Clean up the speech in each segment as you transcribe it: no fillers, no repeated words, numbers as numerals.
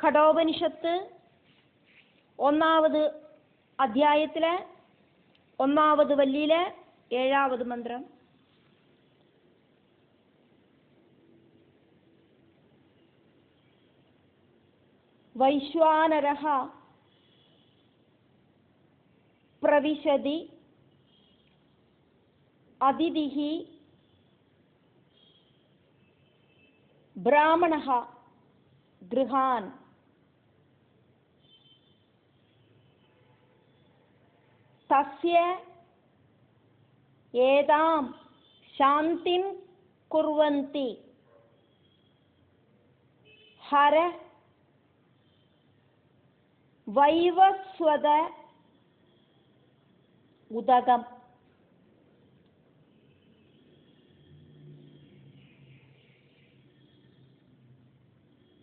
ഘടോപനിഷത്ത് 1ാമത് അധ്യായത്തിലെ 1ാമത് വല്ലിയിലെ 7ാമത് മന്ത്രം. വൈശ്വാനരഃ പ്രവിശതി അതിഥിഃ ബ്രാഹ്മണഃ ഗൃഹാൻ തസ്യ ഏതാം ശാന്തിം കുർവന്തി ഹര വൈവസ്വത ഉദകം.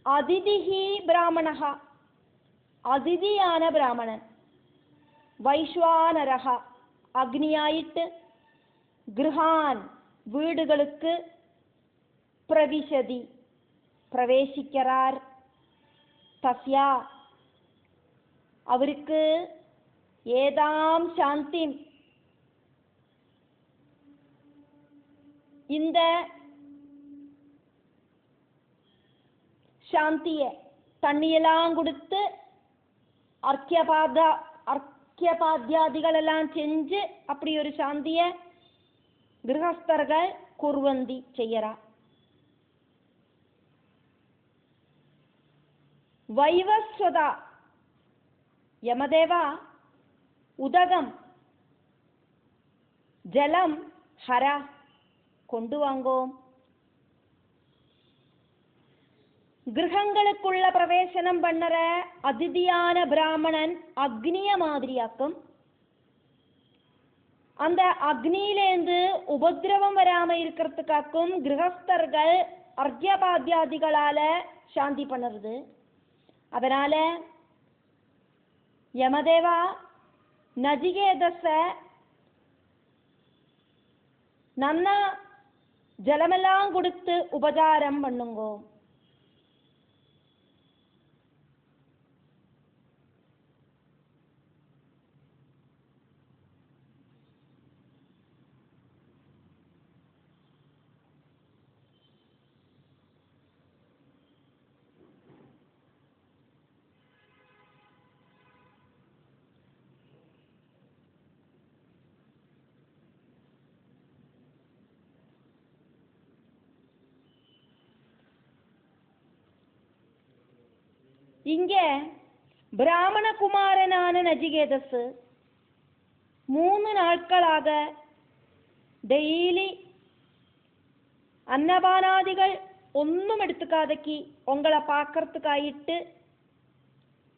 അതിഥിഃ ബ്രാഹ്മണഃ, അതിഥിയാണ് ബ്രാഹ്മണൻ. വൈശ്വാനരഃ, അഗ്നിയായിട്ട്. ഗൃഹാൻ, വീടുകൾക്ക്. പ്രവിശതി, പ്രവേശിക്കറാർ. തസ്യ, അവർക്ക്. ഏതാം ശാന്തി, இந்த சாந்தியை தண்ணியெல்லாம் கொடுத்து அர்க்கியபாத்தியாதிகளெல்லாம் செஞ்சு அப்படி ஒரு சாந்தியை கிரகஸ்தர்கள் குர்வந்தி செய்யறா. வைவஸ்வதா, യമദേവ ഉദകം ജലം ഹര കൊണ്ടുവാങ്ങോ. கிரகங்களுக்குள்ள பிரவேசனம் பண்ணற அதிதியான பிராமணன் அக்னிய மாதிரியாக்கும். அந்த அக்னியிலேந்து உபதிரவம் வராம இருக்கிறதுக்காக்கும் கிரகஸ்தர்கள் அர்க்கியபாத்தியாதிகளால சாந்தி பண்ணுறது. அதனால யமதேவா நஜிகேதஸ நன்னா ஜலமெல்லாம் கொடுத்து உபசாரம் பண்ணுங்கோ. இங்கே பிராமணகுமாரனான நஜிகேதஸ் 3 நாட்களாக டெய்லி அன்னபானாதிகள் ஒன்றும் எடுத்துக்காதக்கி உங்களை பார்க்கறதுக்காயிட்டு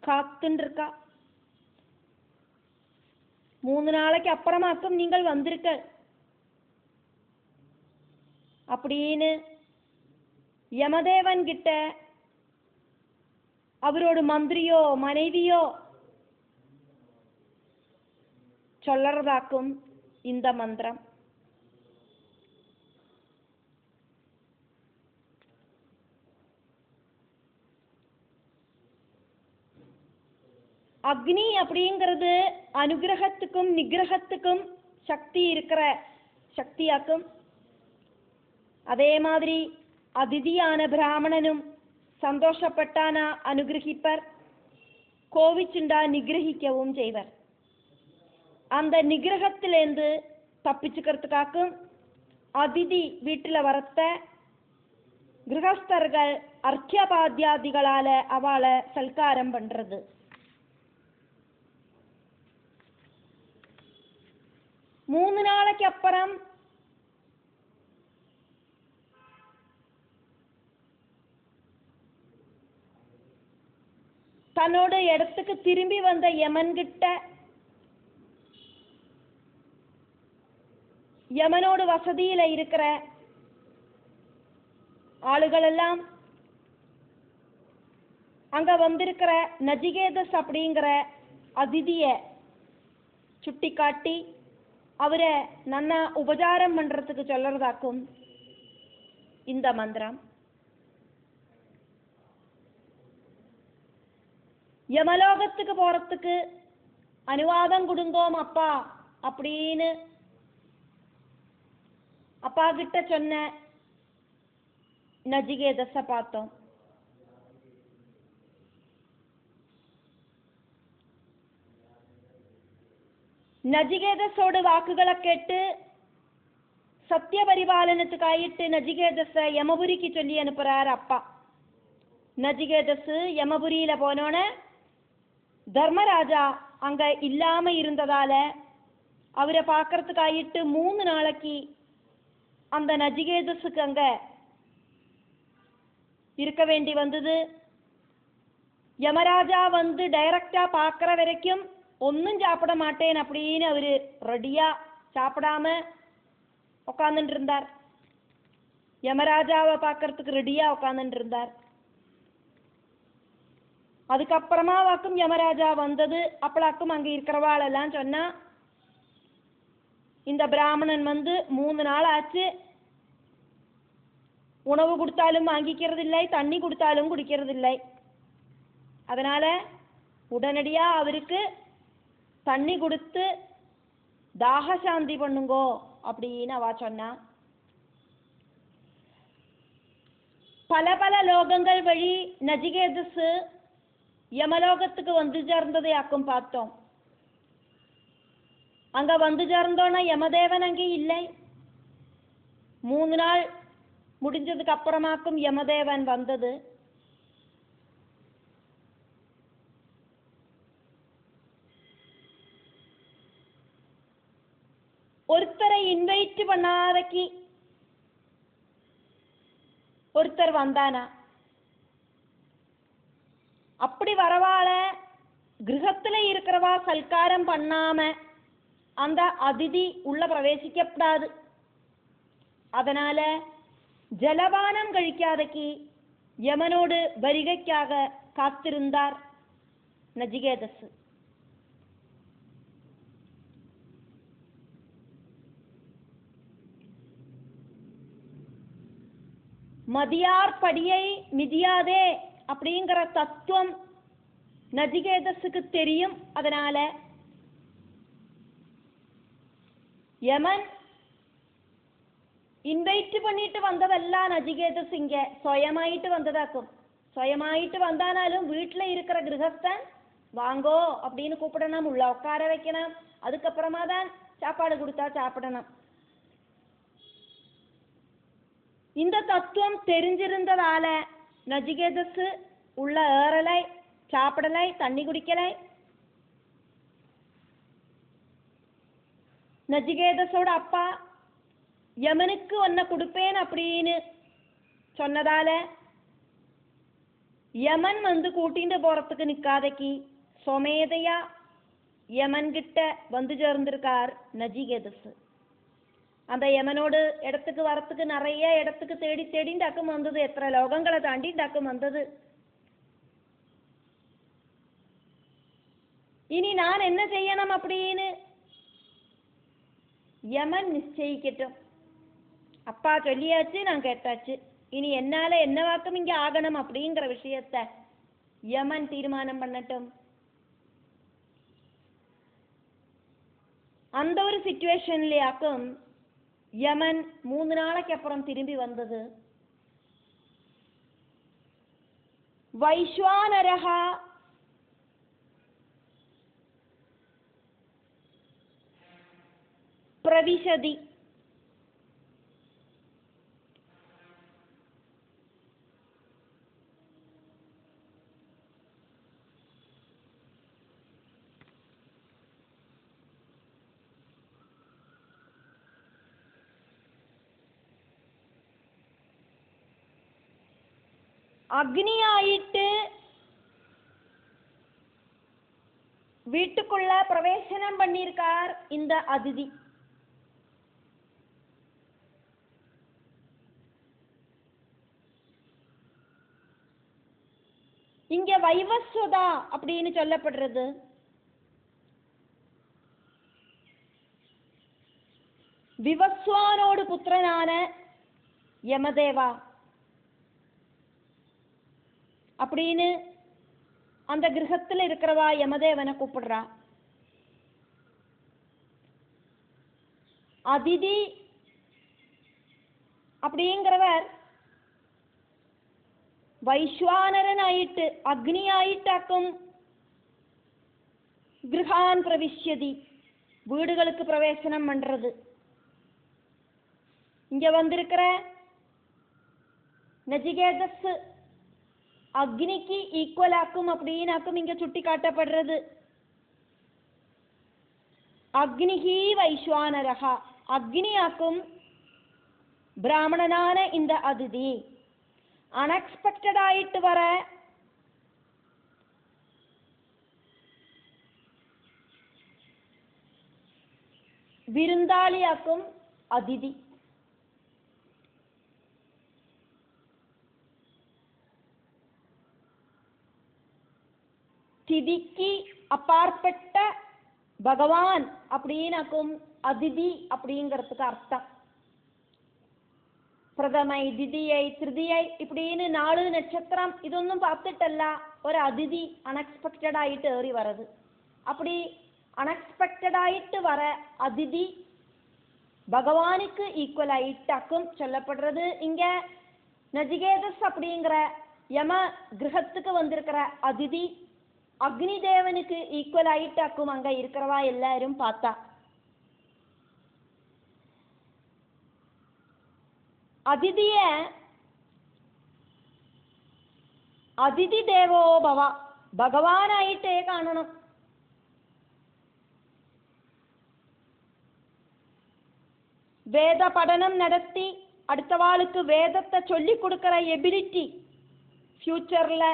காத்துருக்கா. 3 நாளைக்கு அப்புறமாக்கும் நீங்கள் வந்திருக்க அப்படின்னு யமதேவன் கிட்ட அவரோட மந்திரியோ மனைவியோ சொல்லறதாக்கும் இந்த மந்திரம். அக்னி அப்படிங்கிறது அனுகிரகத்துக்கும் நிகிரகத்துக்கும் சக்தி இருக்கிற சக்தியாக்கும். அதே மாதிரி அதிதியான பிராமணனும் சந்தோஷப்பட்டானா அனுகிரகிப்பர், கோவிச்சுண்டா நிகிரகிக்கவும் செய்வர். அந்த நிகிரகத்திலேருந்து தப்பிச்சுக்கிறதுக்காக்கும் அதிதி வீட்டில் வரத்த கிரகஸ்தர்கள் அர்க்கியபாத்தியாதிகளால அவளை சல்காரம் பண்றது. மூணு நாளைக்கு அப்புறம் தன்னோட இடத்துக்கு திரும்பி வந்த யமன்கிட்ட யமனோட வசதியில இருக்கிற ஆளுகள் எல்லாம் அங்க வந்திருக்கிற நஜிகேதஸ் அப்படிங்கிற அதிதிய சுட்டி காட்டி அவரை நன்னா உபசாரம் பண்றதுக்கு சொல்லறதாக்கும் இந்த மந்திரம். யமலோகத்துக்கு போறதுக்கு அனுவாதம் கொடுங்கோம் அப்பா அப்படின்னு அப்பா கிட்ட சொன்ன நஜிகேதஸ பார்த்தோம். நஜிகேதஸோட வாக்குகளை கேட்டு சத்திய பரிபாலனத்துக்காயிட்டு நஜிகேதஸ யமபுரிக்கு சொல்லி அனுப்புறார் அப்பா. நஜிகேதஸ் யமபுரியில போனோன தர்மராஜா அங்க இல்லாம இருந்ததால அவரை பார்க்கறதுக்காயிட்டு 3 நாளைக்கு அந்த நஜிகேதஸுக்கு அங்க இருக்க வேண்டி வந்தது. யமராஜா வந்து டைரக்டா பார்க்கற வரைக்கும் ஒன்னும் சாப்பிட மாட்டேன் அப்படின்னு அவரு ரெடியா சாப்பிடாம உட்காந்துட்டு இருந்தார். யமராஜாவை பார்க்கறதுக்கு ரெடியா உட்காந்துட்டு இருந்தார். அதுக்கப்புறமா வாக்கும் யமராஜா வந்தது. அப்பளாக்கும் அங்க இருக்கிறவாளெல்லாம் சொன்னா, இந்த பிராமணன் வந்து 3 நாள் ஆச்சு, உணவு கொடுத்தாலும் வாங்கிக்கிறது இல்லை, தண்ணி கொடுத்தாலும் குடிக்கிறது இல்லை. அதனால உடனடியா அவருக்கு தண்ணி கொடுத்து தாக சாந்தி பண்ணுங்கோ அப்படின்னு அவ சொன்னா. பல பல லோகங்கள் வழி நஜிகேதஸ் யமலோகத்துக்கு வந்து சேர்ந்ததையாக்கும் பார்த்தோம். அங்க வந்து சேர்ந்தோன்னா யமதேவன் அங்கே இல்லை. 3 நாள் முடிஞ்சதுக்கு அப்புறமாக்கும் யமதேவன் வந்தது. ஒருத்தரை இன்வைட் பண்ணாதக்கு ஒருத்தர் வந்தானா, அப்படி வரவாள கிரகத்துல இருக்கிறவா சல்காரம் பண்ணாம அந்த அதிதி உள்ள பிரவேசிக்கப்படாது. அதனால ஜலபானம் கழிக்காதக்கு யமனோடு வருகைக்காக காத்திருந்தார் நஜிகேதஸ். மதியார் படியை மிதியாதே அப்படிங்கிற தத்துவம் நஜிகேதஸுக்கு தெரியும். அதனால யமன் இன்வைட் பண்ணிட்டு வந்ததெல்லாம் நஜிகேதஸ் இங்க சுயமாயிட்டு வந்ததாக்கும். சுயமாயிட்டு வந்தானாலும் வீட்டுல இருக்கிற கிரகஸ்தன் வாங்கோ அப்படின்னு கூப்பிடணும், உள்ள உட்கார வைக்கணும், அதுக்கப்புறமா தான் சாப்பாடு கொடுத்தா சாப்பிடணும். இந்த தத்துவம் தெரிஞ்சிருந்ததால நஜிகேதஸ் உள்ள ஏறலை, சாப்பிடலை, தண்ணி குடிக்கலை. நஜிகேதஸோட அப்பா யமனுக்கு ஒன்ன கொடுப்பேன் அப்படின்னு சொன்னதால யமன் வந்து கூட்டிட்டு போறதுக்கு நிக்காதக்கு சொமேதையா யமன் கிட்ட வந்து சேர்ந்திருக்கார் நஜிகேதஸ். அந்த யமனோடு இடத்துக்கு வரத்துக்கு நிறைய இடத்துக்கு தேடி தேடி டக்கம் வந்தது. எத்தனை லோகங்களை தாண்டி டக்கம் வந்தது. இனி நான் என்ன செய்யணும் அப்படின்னு யமன் நிச்சயிக்கட்டும். அப்பா சொல்லியாச்சு, நான் கேட்டாச்சு, இனி என்னால என்ன வாக்கம் இங்க ஆகணும் அப்படிங்கிற விஷயத்த யமன் தீர்மானம் பண்ணட்டும். அந்த ஒரு சிச்சுவேஷன்லயாக்கும் யமன் 3 நாளைக்கு அப்புறம் திரும்பி வந்தது. வைஸ்வானரஹா பிரவிசதி. அக்னியாயிட்டு வீட்டுக்குள்ள பிரவேசனம் பண்ணியிருக்கார் இந்த அதிதி. இங்க வைவஸ்வதா அப்படின்னு சொல்லப்படுறது விவஸ்வானோடு புத்திரனான யமதேவா அப்படின்னு அந்த கிரகத்தில் இருக்கிறவா யமதேவனை கூப்பிடுறா. அதிதி அப்படிங்கிறவர் வைஸ்வானரனாயிட்டு அக்னியாயிட்டாக்கும் கிரகான் பிரவிஷ்யதி, வீடுகளுக்கு பிரவேசனம் பண்றது. இங்க வந்திருக்கிற நஜிகேதஸ் அக்னிக்கு ஈக்குவலாக்கும் அப்படின்னாக்கும் இங்க சுட்டி காட்டப்படுறது. அக்னிஹி வைஸ்வானரஹா, அக்னியாக்கும் பிராமணனான இந்த அதிதி அன்எக்ஸ்பெக்டட் ஆயிட்டு வர விருந்தாளியாக்கும் அதிதி. திதிக்கு அப்பாற்பட்ட பகவான் அப்படின்னாக்கும் அதிதி அப்படிங்கிறதுக்கு அர்த்தம். பிரதமை, திதியை, திருதியை இப்படின்னு 4 நட்சத்திரம் ഇതൊന്നും பார்த்துட்டല്ല ஒரு அதிதி அன்எக்ஸ்பெக்டட் ஆயிட்டு ஏறி வர்றது. அப்படி அன்எக்ஸ்பெக்டட் ஆயிட்டு வர அதிதி பகவானுக்கு ஈக்குவல் ஆயிட்டாக்கும் சொல்லப்படுறது. இங்க நஜிகேதஸ் அப்படிங்கிற யம கிரகத்துக்கு வந்திருக்கிற அதிதி அக்னி தேவனுக்கு ஈக்குவல் ஆயிட்டாக்கும் அங்க இருக்கிறவா எல்லாரும் பார்த்தா. அதிதிய அதிதி தேவோ பவ, ഭഗവാനായിട്ടേ കാണണം. വേദ പഠനം നടത്തി അടുത്തവാൾക്ക് വേദത്തെ ചൊല്ലിക്കൊടുக்கிற എബിലിറ്റി ஃபியூச்சர்ல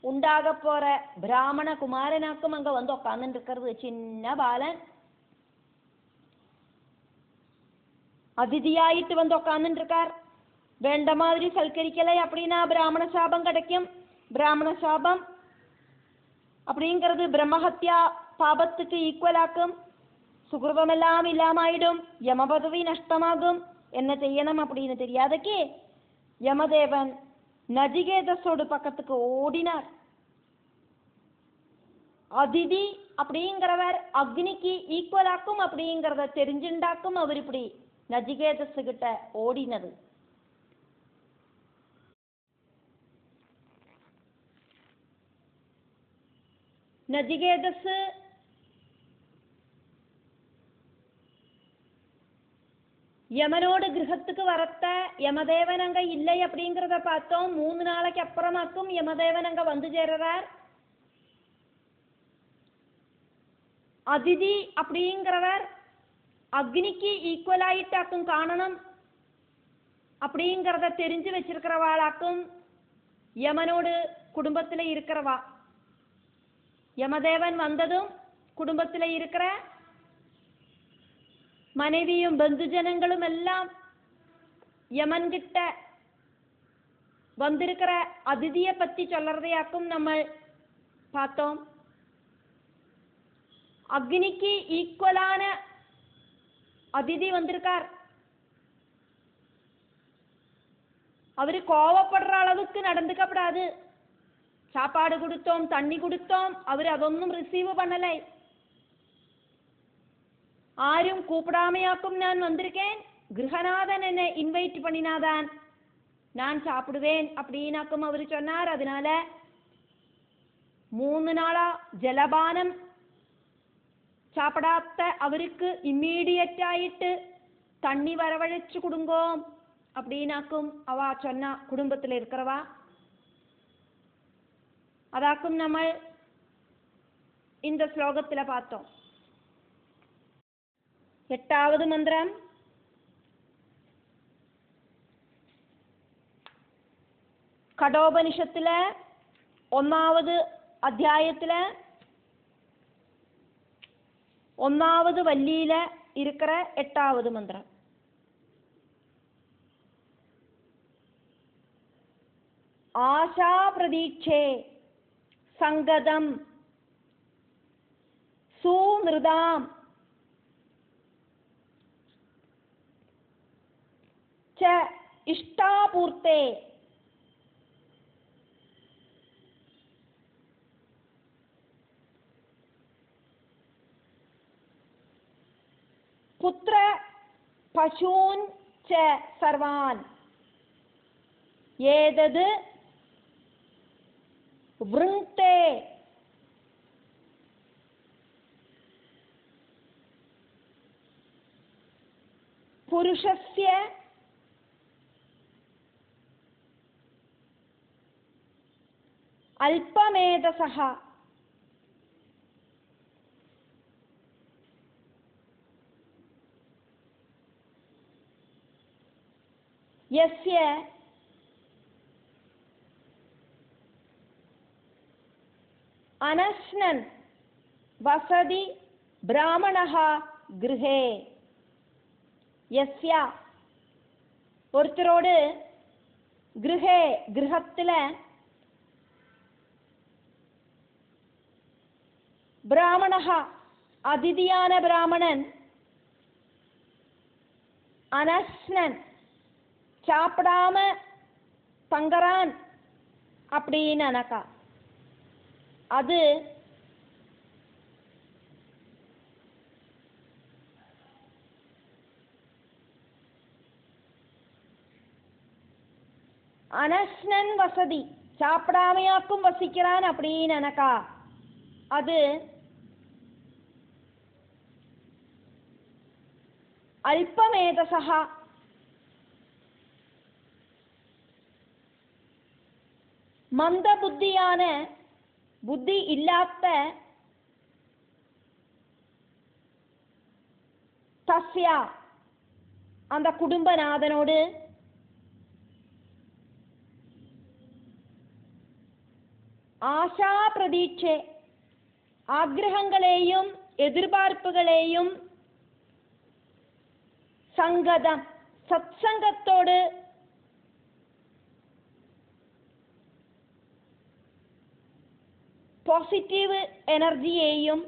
உண்டாக போற பிராமண குமாரனாக்கும் அங்க வந்து உட்கார்ந்துட்டு இருக்கிறது சின்ன பாலன். அதிதியாயிட்டு வந்து உட்கார்ந்துட்டு இருக்கார். வேண்ட மாதிரி சல்கரிக்கலை அப்படின்னா பிராமண சாபம் கிடைக்கும். பிராமண சாபம் அப்படிங்கிறது பிரம்மஹத்யா பாபத்துக்கு ஈக்குவலாக்கும். சுகிருதமெல்லாம் இல்லாமாயிடும். யம பதவி நஷ்டமாகும். என்ன செய்யணும் அப்படின்னு தெரியாதக்கே யமதேவன் நஜிகேதஸோடு பக்கத்துக்கு ஓடினார். அதிதி அப்படிங்கிறவர் அக்னிக்கு ஈக்குவலாக்கும் அப்படிங்கிறத தெரிஞ்சுண்டாக்கும் அவர் இப்படி நஜிகேதஸ் கிட்ட ஓடினது. நஜிகேதஸ் யமனோட கிரகத்துக்கு வரத்த யமதேவன் அங்க இல்லை அப்படிங்கிறத பார்த்தோம். 3 நாளைக்கு அப்புறமாக்கும் யமதேவன் அங்க வந்து சேருறார். அதிதி அப்படிங்கிறவர் அக்னிக்கு ஈக்குவல் ஆயிட்டாக்கும் காணணும் அப்படிங்கிறத தெரிஞ்சு வச்சிருக்கிறவாளாக்கும் யமனோடு குடும்பத்தில் இருக்கிறவா. யமதேவன் வந்ததும் குடும்பத்தில் இருக்கிற மனைவியும் பந்துஜனங்களும் எல்லாம் யமன் கிட்ட வந்திருக்கிற அதிதியை பத்தி சொல்றதையாக்கும் நம்ம பார்த்தோம். அக்னிக்கு ஈக்குவலான அதிதி வந்திருக்கார். அவரு கோவப்படுற அளவுக்கு நடந்துக்கப்படாது. சாப்பாடு கொடுத்தோம், தண்ணி கொடுத்தோம், அவர் அതൊന്നും ரிசீவ் பண்ணலை. ആരും കൂപ്പിടാമയാക്കും ഞാൻ വന്നിരിക്കേൻ, ഗൃഹനാഥൻ എന്നെ ഇൻവൈറ്റ് பண்ணினாதான் நான் சாப்பிடுவேன் அப்படின்னாக்கும் அவர் சொன்னார். அதனால 3 நாளா ജലപാനം சாப்பிடாத அவருக்கு இம்மீடியட் ஆயிட்டு தண்ணி வரவழைச்சு கொடுங்கோ அப்படின்னாக்கும் அவ சொன்னா குடும்பத்தில் இருக்கிறவா. அதாக்கும் நம்ம இந்த ஸ்லோகத்தில் பார்த்தோம். 8வது மந்திரம். கடோபனிஷத்துல 1வது அத்தியாயத்துல 1வது வள்ளியில இருக்கிற 8வது மந்திரம். ஆஷா பிரதீட்சே சங்கதம் சூநிருதாம் च इष्टापूर्ते புத்திர பசூன் ச சர்வான் ஏதது விருங்கே புருஷஸ்ய அல்பமேதசஹ யஸ்ய அனஸ்னன் வசதி பிராமணஹ கிருஹே. யஸ்யா ஒருத்தரோடு கிருஹே கிரகத்தில் பிராமணஹா அதிதியான பிராமணன் அனஸ்னன் சாப்பிடாம தங்கறான் அப்படின்னு அனக்கா அது அனஸ்னன் வசதி சாப்பிடாமையாக்கும் வசிக்கிறான் அப்படின்னு அனக்கா அது அல்பமேதசா மந்த புத்தியான புத்தி இல்லாத தஸ்யா அந்த குடும்பநாதனோடு ஆஷா பிரதீட்சை ஆக்ரகங்களையும் எதிர்பார்ப்புகளையும் சங்கதம் சத்சங்கத்தோடு பாசிட்டிவ் எனர்ஜியையும்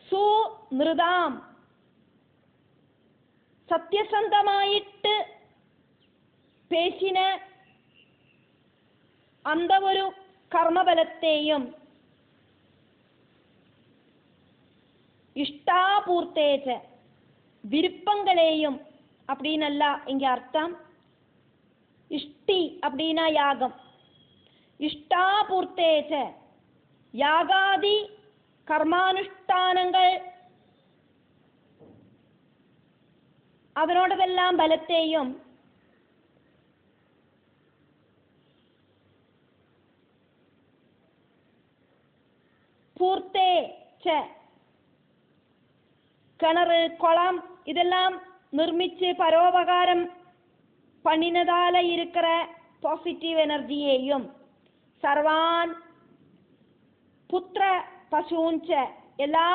സുനൃതാം സത്യസന്ധമായിട്ട് പേശിന அந்த ஒரு கர்மபலத்தையும் இஷ்டாபூர்த்தேச்ச விருப்பங்களையும் அப்படின்னல்ல இங்க அர்த்தம். இஷ்டி அப்படின்னா யாகம். இஷ்டாபூர்த்தேச்ச யாகாதி கர்மானுஷ்டானங்கள் அதனோடதெல்லாம் பலத்தையும் பூர்த்தே ச கிணறு குளம் இதெல்லாம் நிர்மிச்சு பரோபகாரம் பண்ணினதால இருக்கிற பாசிட்டிவ் எனர்ஜியையும் சர்வான் புத்திர பசூஞ்ச எல்லா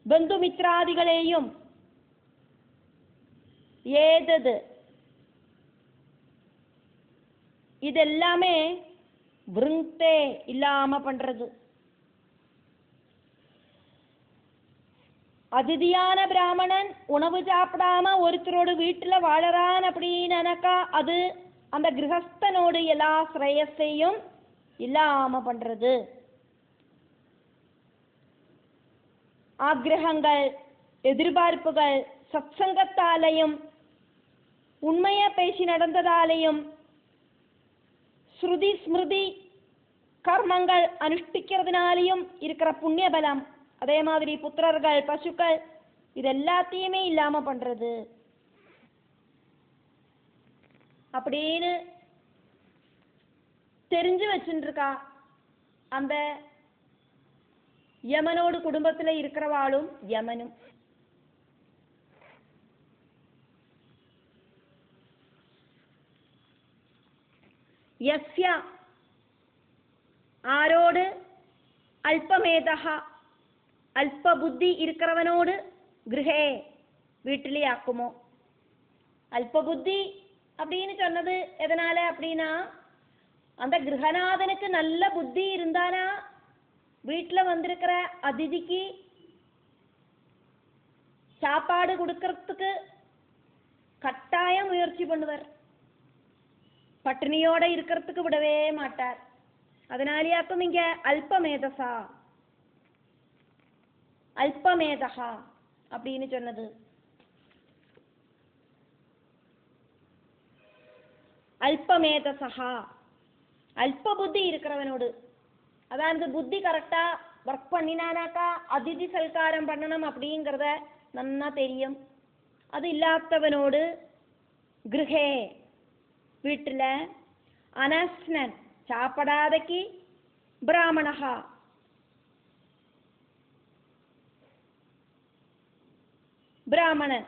பந்துமித்ராதிகளையும் ஏதது இதெல்லாமே விருங்கே இல்லாம பண்றது. அதிதியான பிராமணன் உணவு சாப்பிடாம ஒருத்தரோடு வீட்டுல வாழறான் அப்படின்னாக்கா அது அந்த கிரகஸ்தனோடு எல்லா ஸ்ரேயஸையும் இல்லாம பண்றது. ஆக்ரகங்கள் எதிர்பார்ப்புகள் சத்சங்கத்தாலையும் உண்மைய பேசி நடந்ததாலையும் ஸ்ருதி ஸ்மிருதி கர்மங்கள் அனுஷ்டிக்கிறதுனாலையும் இருக்கிற புண்ணிய பலம் அதே மாதிரி புத்திரர்கள் பசுக்கள் இது எல்லாத்தையுமே இல்லாம பண்றது அப்படின்னு தெரிஞ்சு வச்சுருக்கா அந்த யமனோடு குடும்பத்துல இருக்கிறவாளும் யமனும். யஸ்ய ஆரோடு அல்பமேதா அல்ப புத்தி இருக்கிறவனோடு கிரகே வீட்டிலே ஆக்குமோ. அல்ப புத்தி அப்படின்னு சொன்னது எதனால அப்படின்னா அந்த கிரகநாதனுக்கு நல்ல புத்தி இருந்தானா வீட்டுல வந்திருக்கிற அதிதிக்கு சாப்பாடு கொடுக்கறதுக்கு கட்டாய முயற்சி பண்ணுவார். பட்டினியோட இருக்கிறதுக்கு விடவே மாட்டார். அதனாலேயாக்கும் இங்க அல்பமேதசா. அல்பமேதகா அப்படின்னு சொன்னது. அல்பமேதசகா, அல்ப புத்தி இருக்கிறவனோடு, அதாவது புத்தி கரெக்டா ஒர்க் பண்ணினானாக்கா அதிதி சல்காரம் பண்ணணும் அப்படிங்கிறத நன்னா தெரியும். அது இல்லாதவனோடு கிருஹே வீட்டில், அனஸ்னன் சாப்பிடாதக்கு, பிராமணகா பிராமணன்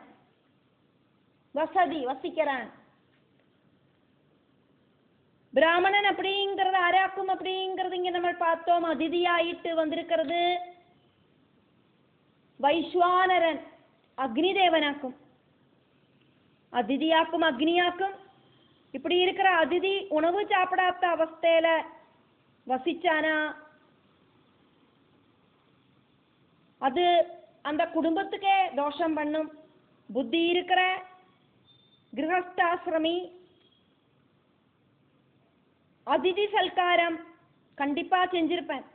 வசதி வசிக்கிறான். பிராமணன் அப்படிங்கிறது ஆராக்கும் அப்படிங்கிறது இங்க நம்ம பார்த்தோம். அதிதியாயிட்டு வந்திருக்கிறது வைஸ்வானரன் அக்னி தேவனாக்கும், அதிதியாக்கும் அக்னியாக்கும். இப்படி இருக்கிற அதிதி உணவு சாப்பிடாத அவஸ்தையில வசிச்சானா அது அந்த குடும்பத்துக்கே தோஷம் பண்ணும். புத்தி இருக்கிற கிரகஸ்தாசிரமி அதிதி சல்காரம் கண்டிப்பா செஞ்சிருப்பேன்.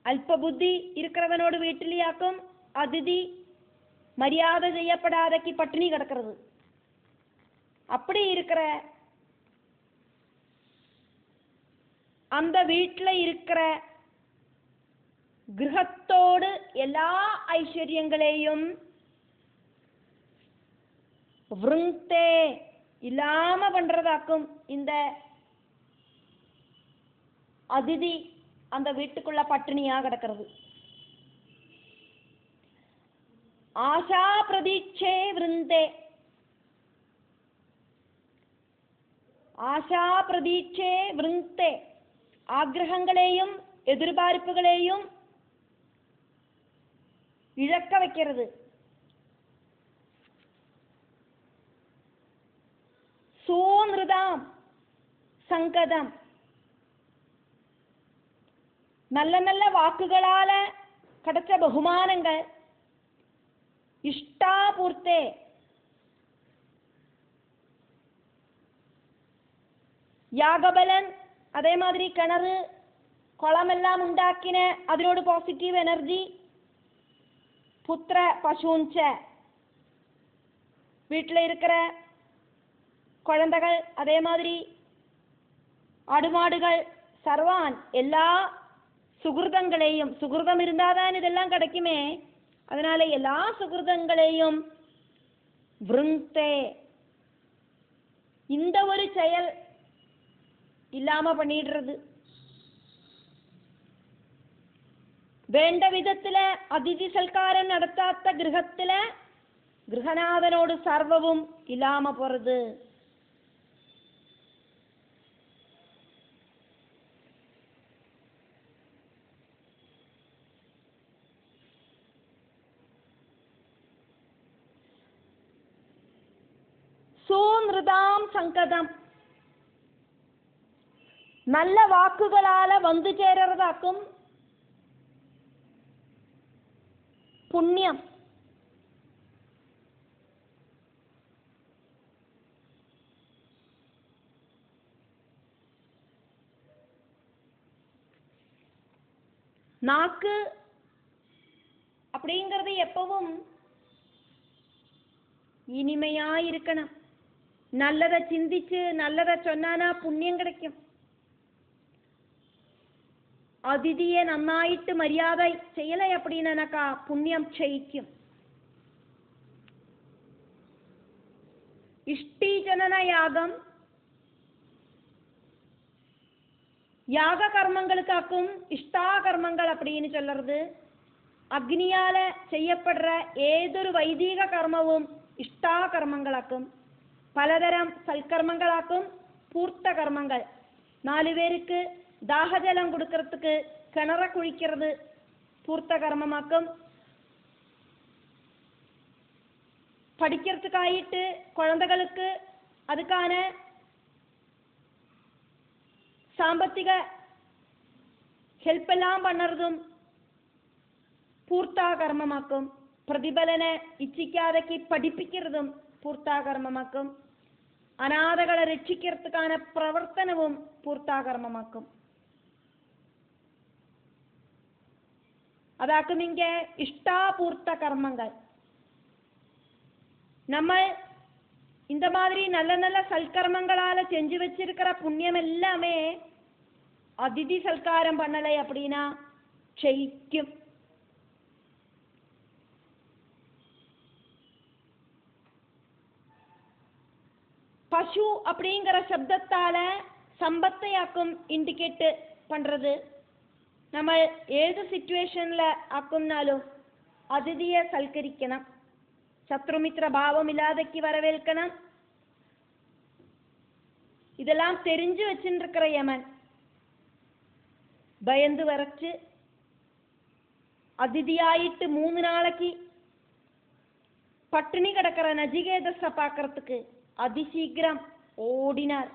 அல்ப புத்தி இருக்கிறவனோடு வீட்டிலேயாக்கும் அதிதி மரியாதை செய்யப்படாதக்கு பட்டினி கிடக்கிறது. அப்படி இருக்கிற அந்த வீட்டில் இருக்கிற கிரகத்தோடு எல்லா ஐஸ்வர்யங்களையும் விருந்தே இல்லாம பண்றதாக்கும் இந்த அதிதி அந்த வீட்டுக்குள்ள பட்டினியா கிடக்கிறது. ஆஷா பிரதீட்சே விருந்தே, ஆஷா பிரதீட்சே விருந்தே, ஆக்கிரகங்களையும் எதிர்பார்ப்புகளையும் இழக்க வைக்கிறது. சோநிருதாம் சங்கதம், நல்ல நல்ல வாக்குகளால கிடைச்ச பகுமானங்கள், இஷ்டாபூர்த்தே யாகபலன், அதே மாதிரி கிணறு குளமெல்லாம் உண்டாக்கின அதனோடு பாசிட்டிவ் எனர்ஜி, புத்திர பசுஞ்ச வீட்டில் இருக்கிற குழந்தைகள், அதே மாதிரி ஆடுமாடுகள், சர்வான் எல்லா சுகிருதங்களையும், சுகிருதம் இருந்தாதான் இதெல்லாம் கிடைக்குமே, அதனால எல்லா சுகிருதங்களையும் விருந்தே இந்த ஒரு செயல் இல்லாம பண்ணிடுறது. வேண்ட விதத்துல அதிதி சல்காரம் நடத்தாத்த கிரகத்துல கிரகநாதனோடு சர்வவும் இல்லாம போறது. சோநிருதாம் சங்கதம், நல்ல வாக்குகளால வந்து சேரறதாக்கும் புண்ணியம். நாக்கு அப்படிங்கிறது எப்பவும் இனிமையா இருக்கணும். நல்லதை சிந்திச்சு நல்லதை சொன்னானா புண்ணியம் கிடைக்கும். அதிதியை நன்னாயிட்டு மரியாதை செய்யலை அப்படின்னாக்கா புண்ணியம் க்ஷயிக்கும். இஷ்டீஜனன யாகம், யாக கர்மங்களுக்காக்கும் இஷ்டா கர்மங்கள் அப்படின்னு சொல்றது. அக்னியால செய்யப்படுற ஏதொரு வைதீக கர்மவும் இஷ்டா கர்மங்களாக்கும். பலതരം சல்கர்மங்களாக்கும் பூர்த்த கர்மங்கள். 4 பேருக்கு தாகஜலம் கொடுக்கறதுக்கு கிணற குழிக்கிறது பூர்த்த கர்மமாக்கும். படிக்கிறதுக்காயிட்டு குழந்தைகளுக்கு அதுக்கான சாம்பத்திக ஹெல்ப் எல்லாம் பண்ணுறதும் பூர்த்தா கர்மமாக்கும். പ്രതിഫലനെ ഇച്ഛിക്കാതെക്ക് പഠിപ്പിക്കുന്നതും പൂർത്താകർമ്മമാക്കും. അനാഥകളെ രക്ഷിക്കുന്നതിനാன പ്രവർത്തനവും പൂർത്താകർമ്മമാക്കും. அதாக்கும் இங்க இஷ்டாபூர்த்த கர்மங்கள். நம்ம இந்த மாதிரி நல்ல நல்ல சல்கர்மங்களால செஞ்சு வச்சிருக்கிற புண்ணியம் எல்லாமே அதிதி சல்காரம் பண்ணலை அப்படின்னா க்ஷயிக்கும். பசு அப்படிங்கிற சப்தத்தால சம்பத்தையாக்கும் இண்டிகேட் பண்றது. நம்ம ஏது சிச்சுவேஷன்ல ஆக்கும்னாலும் அதிதியை சல்கரிக்கணும், சத்ருமித்ர பாவம் இல்லாதக்கு வரவேற்கணும். இதெல்லாம் தெரிஞ்சு வச்சுருக்கிற யமன் பயந்து வரைச்சு அதிதியாயிட்டு 3 நாளைக்கு பட்டினி கிடக்கிற நஜிகேதஸ பார்க்கறதுக்கு அதிசீக்கிரம் ஓடினார்.